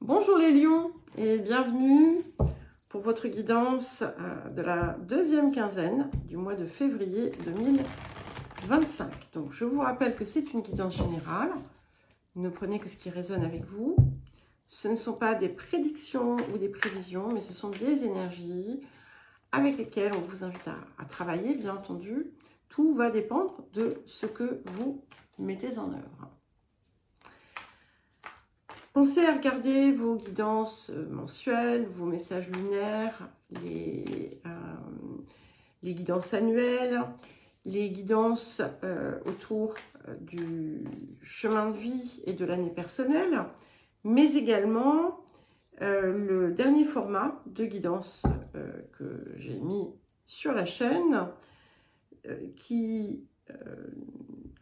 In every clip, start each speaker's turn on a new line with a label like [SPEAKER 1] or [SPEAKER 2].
[SPEAKER 1] Bonjour les lions et bienvenue pour votre guidance de la deuxième quinzaine du mois de février 2025. Donc je vous rappelle que c'est une guidance générale, ne prenez que ce qui résonne avec vous. Ce ne sont pas des prédictions ou des prévisions, mais ce sont des énergies avec lesquelles on vous invite à travailler, bien entendu. Tout va dépendre de ce que vous mettez en œuvre. Pensez à regarder vos guidances mensuelles, vos messages lunaires, les guidances annuelles, les guidances autour du chemin de vie et de l'année personnelle, mais également le dernier format de guidance que j'ai mis sur la chaîne, que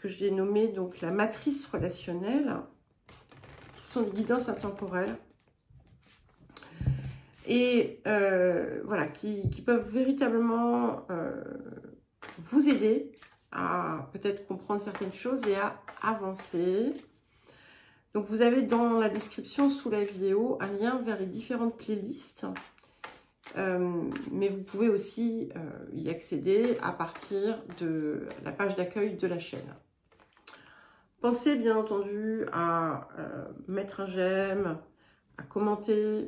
[SPEAKER 1] j'ai nommé donc la matrice relationnelle, sont des guidances intemporelles et voilà, qui peuvent véritablement vous aider à peut-être comprendre certaines choses et à avancer. Donc vous avez dans la description sous la vidéo un lien vers les différentes playlists, mais vous pouvez aussi y accéder à partir de la page d'accueil de la chaîne. Pensez bien entendu à mettre un j'aime, à commenter,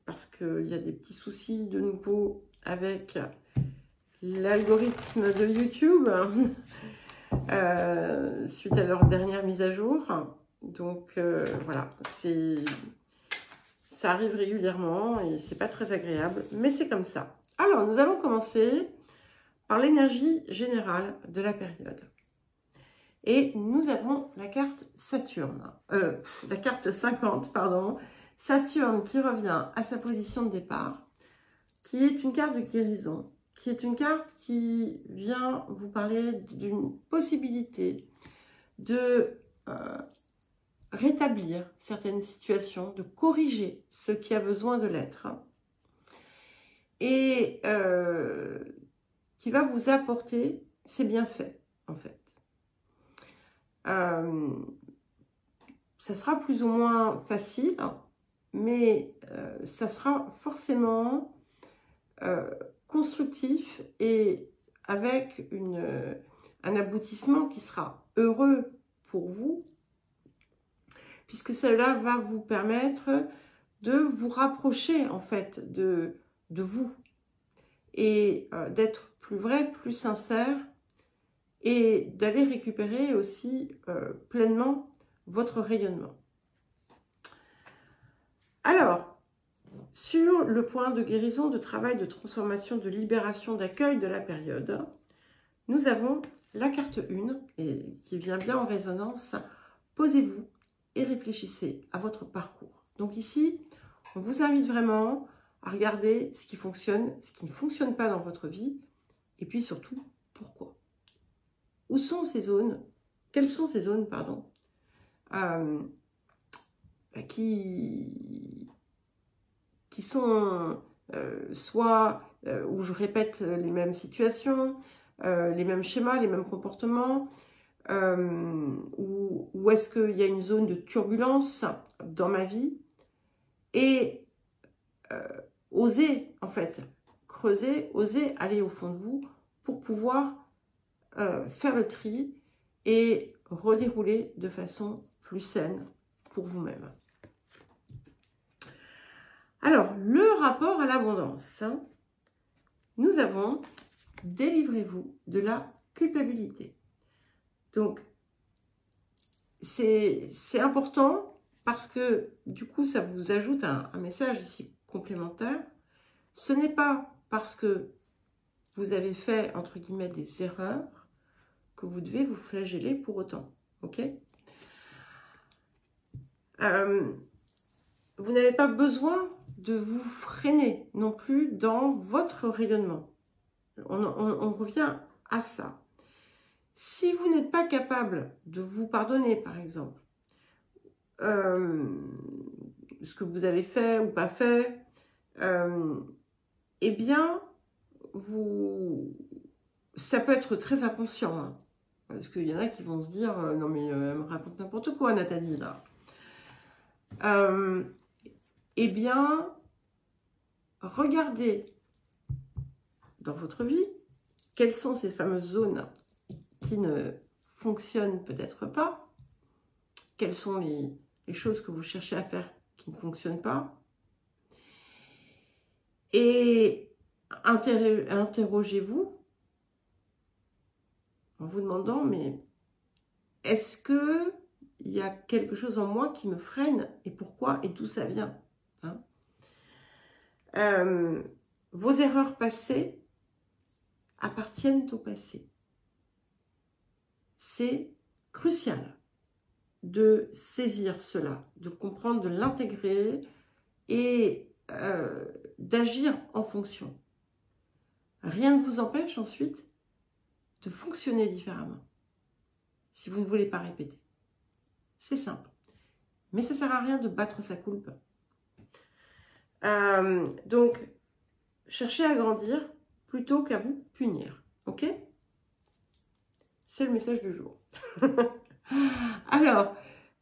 [SPEAKER 1] parce qu'il y a des petits soucis de nouveau avec l'algorithme de YouTube suite à leur dernière mise à jour. Donc voilà, ça arrive régulièrement et c'est pas très agréable, mais c'est comme ça. Alors nous allons commencer par l'énergie générale de la période. Et nous avons la carte Saturne, la carte 50, pardon, Saturne qui revient à sa position de départ, qui est une carte de guérison, qui est une carte qui vient vous parler d'une possibilité de rétablir certaines situations, de corriger ce qui a besoin de l'être, et qui va vous apporter ses bienfaits, en fait. Ça sera plus ou moins facile, mais ça sera forcément constructif et avec un aboutissement qui sera heureux pour vous, puisque cela va vous permettre de vous rapprocher en fait de vous et d'être plus vrai, plus sincère, et d'aller récupérer aussi pleinement votre rayonnement. Alors, sur le point de guérison, de travail, de transformation, de libération, d'accueil de la période, nous avons la carte 1, et qui vient bien en résonance. Posez-vous et réfléchissez à votre parcours. Donc ici, on vous invite vraiment à regarder ce qui fonctionne, ce qui ne fonctionne pas dans votre vie, et puis surtout, pourquoi. Où sont ces zones? Quelles sont ces zones, pardon, qui sont soit où je répète les mêmes situations, les mêmes schémas, les mêmes comportements, où est-ce qu'il y a une zone de turbulence dans ma vie, et osez en fait creuser, osez aller au fond de vous pour pouvoir faire le tri et redérouler de façon plus saine pour vous-même. Alors, le rapport à l'abondance. Nous avons « Délivrez-vous de la culpabilité ». Donc, c'est important parce que du coup, ça vous ajoute un message ici complémentaire. Ce n'est pas parce que vous avez fait, entre guillemets, des erreurs que vous devez vous flageller pour autant, ok? Vous n'avez pas besoin de vous freiner non plus dans votre rayonnement. On revient à ça. Si vous n'êtes pas capable de vous pardonner, par exemple, ce que vous avez fait ou pas fait, eh bien, ça peut être très inconscient, hein. Parce qu'il y en a qui vont se dire non mais elle me raconte n'importe quoi, Nathalie, là. eh bien, regardez dans votre vie quelles sont ces fameuses zones qui ne fonctionnent peut-être pas, quelles sont les choses que vous cherchez à faire qui ne fonctionnent pas, et interrogez-vous en vous demandant, mais est-ce que il y a quelque chose en moi qui me freine, et pourquoi, et d'où ça vient, hein? Vos erreurs passées appartiennent au passé. C'est crucial de saisir cela, de comprendre, de l'intégrer et d'agir en fonction. Rien ne vous empêche ensuite de fonctionner différemment si vous ne voulez pas répéter. C'est simple. Mais ça ne sert à rien de battre sa coulpe. Donc, cherchez à grandir plutôt qu'à vous punir. Ok? C'est le message du jour. Alors,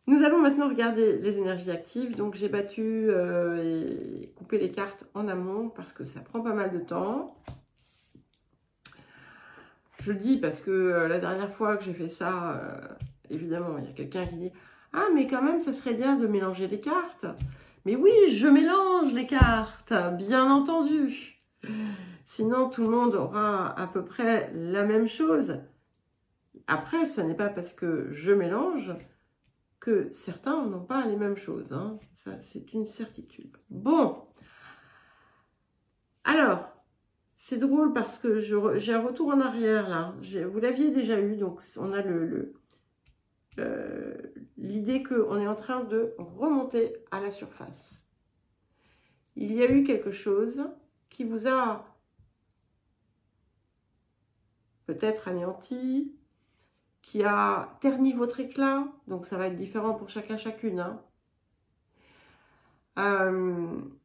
[SPEAKER 1] nous allons maintenant regarder les énergies actives. Donc, j'ai battu et coupé les cartes en amont parce que ça prend pas mal de temps. Je le dis parce que la dernière fois que j'ai fait ça, évidemment, il y a quelqu'un qui dit « Ah, mais quand même, ça serait bien de mélanger les cartes. » Mais oui, je mélange les cartes, bien entendu. Sinon, tout le monde aura à peu près la même chose. Après, ce n'est pas parce que je mélange que certains n'ont pas les mêmes choses, hein. Ça, c'est une certitude. Bon. Alors, c'est drôle parce que j'ai un retour en arrière, là. Vous l'aviez déjà eu, donc on a l'idée qu'on est en train de remonter à la surface. Il y a eu quelque chose qui vous a peut-être anéanti, qui a terni votre éclat, donc ça va être différent pour chacun, chacune, hein.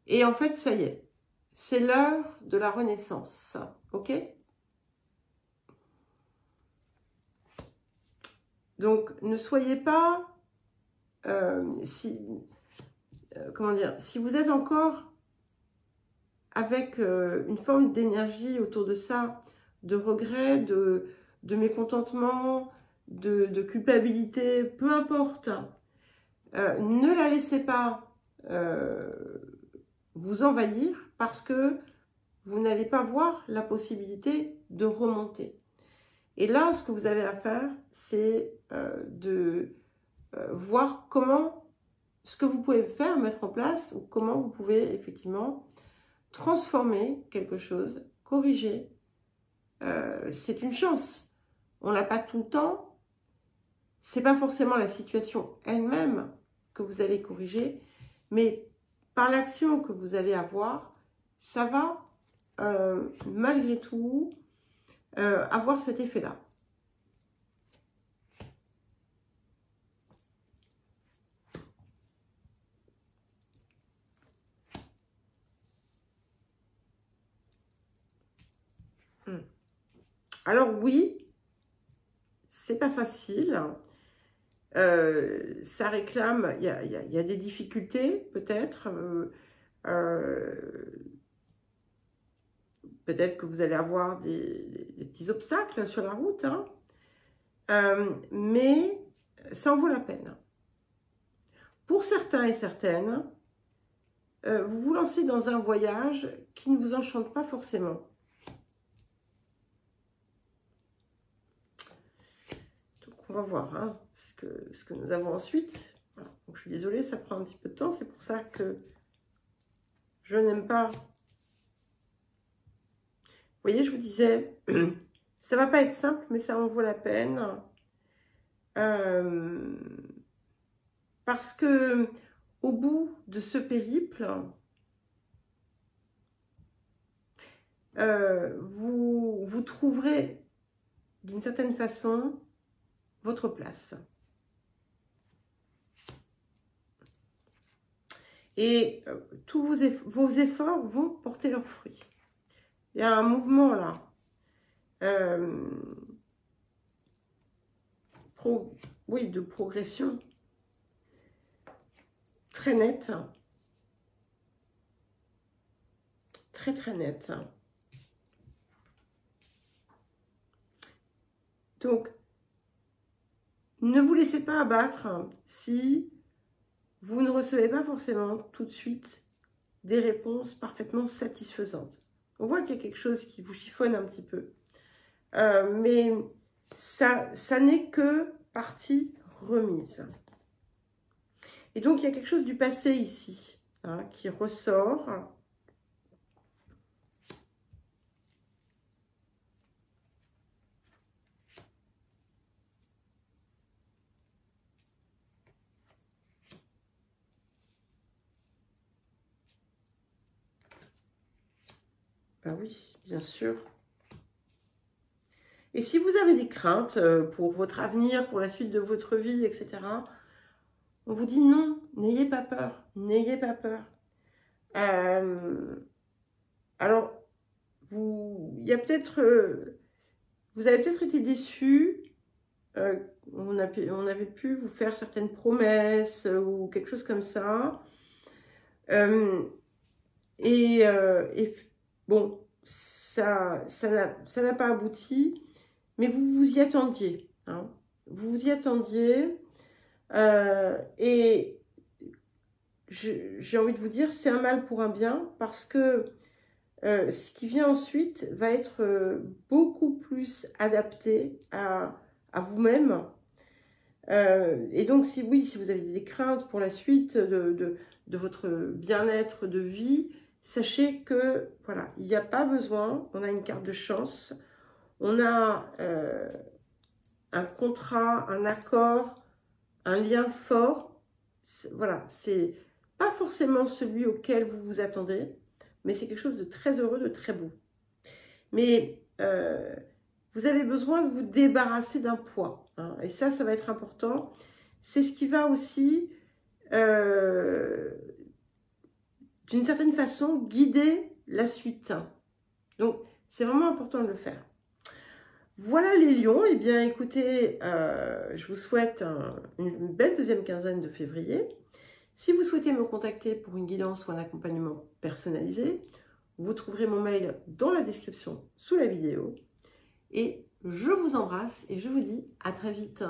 [SPEAKER 1] Et en fait, ça y est, c'est l'heure de la renaissance, ok? Donc, ne soyez pas, comment dire, si vous êtes encore avec une forme d'énergie autour de ça, de regret, de mécontentement, de culpabilité, peu importe, ne la laissez pas vous envahir parce que vous n'allez pas voir la possibilité de remonter. Et là, ce que vous avez à faire, c'est de voir comment, ce que vous pouvez faire, mettre en place, ou comment vous pouvez effectivement transformer quelque chose, corriger. C'est une chance. On l'a pas tout le temps. C'est pas forcément la situation elle-même que vous allez corriger, mais par l'action que vous allez avoir, ça va malgré tout avoir cet effet-là. Alors oui, c'est pas facile. Ça réclame, il y a des difficultés peut-être. Peut-être que vous allez avoir des petits obstacles sur la route, hein. Mais ça en vaut la peine. Pour certains et certaines, vous vous lancez dans un voyage qui ne vous enchante pas forcément. Donc on va voir, hein, ce que nous avons ensuite. Voilà. Donc, je suis désolée, ça prend un petit peu de temps. C'est pour ça que je n'aime pas... Vous voyez, je vous disais, ça va pas être simple, mais ça en vaut la peine. Parce que au bout de ce périple, vous trouverez d'une certaine façon votre place. Et tous vos efforts vont porter leurs fruits. Il y a un mouvement là. De progression très nette. très très net. Donc, ne vous laissez pas abattre si vous ne recevez pas forcément tout de suite des réponses parfaitement satisfaisantes. On voit qu'il y a quelque chose qui vous chiffonne un petit peu. Mais ça n'est que partie remise. Et donc, il y a quelque chose du passé ici, hein, qui ressort. Ben oui, bien sûr. Et si vous avez des craintes pour votre avenir, pour la suite de votre vie, etc., on vous dit non, n'ayez pas peur, n'ayez pas peur. Alors, il y a peut-être, vous avez peut-être été déçus, on avait pu vous faire certaines promesses ou quelque chose comme ça. Et bon, ça n'a pas abouti, mais vous vous y attendiez. Hein. Vous vous y attendiez. Et j'ai envie de vous dire, c'est un mal pour un bien, parce que ce qui vient ensuite va être beaucoup plus adapté à vous-même. Et donc, si vous avez des craintes pour la suite de votre bien-être de vie, sachez que, voilà, il n'y a pas besoin, on a une carte de chance, on a un contrat, un accord, un lien fort. Voilà, c'est pas forcément celui auquel vous vous attendez, mais c'est quelque chose de très heureux, de très beau. Mais vous avez besoin de vous débarrasser d'un poids, hein, et ça va être important. C'est ce qui va aussi, d'une certaine façon, guider la suite. Donc, c'est vraiment important de le faire. Voilà les lions. Eh bien, écoutez, je vous souhaite une belle deuxième quinzaine de février. Si vous souhaitez me contacter pour une guidance ou un accompagnement personnalisé, vous trouverez mon mail dans la description sous la vidéo. Et je vous embrasse et je vous dis à très vite.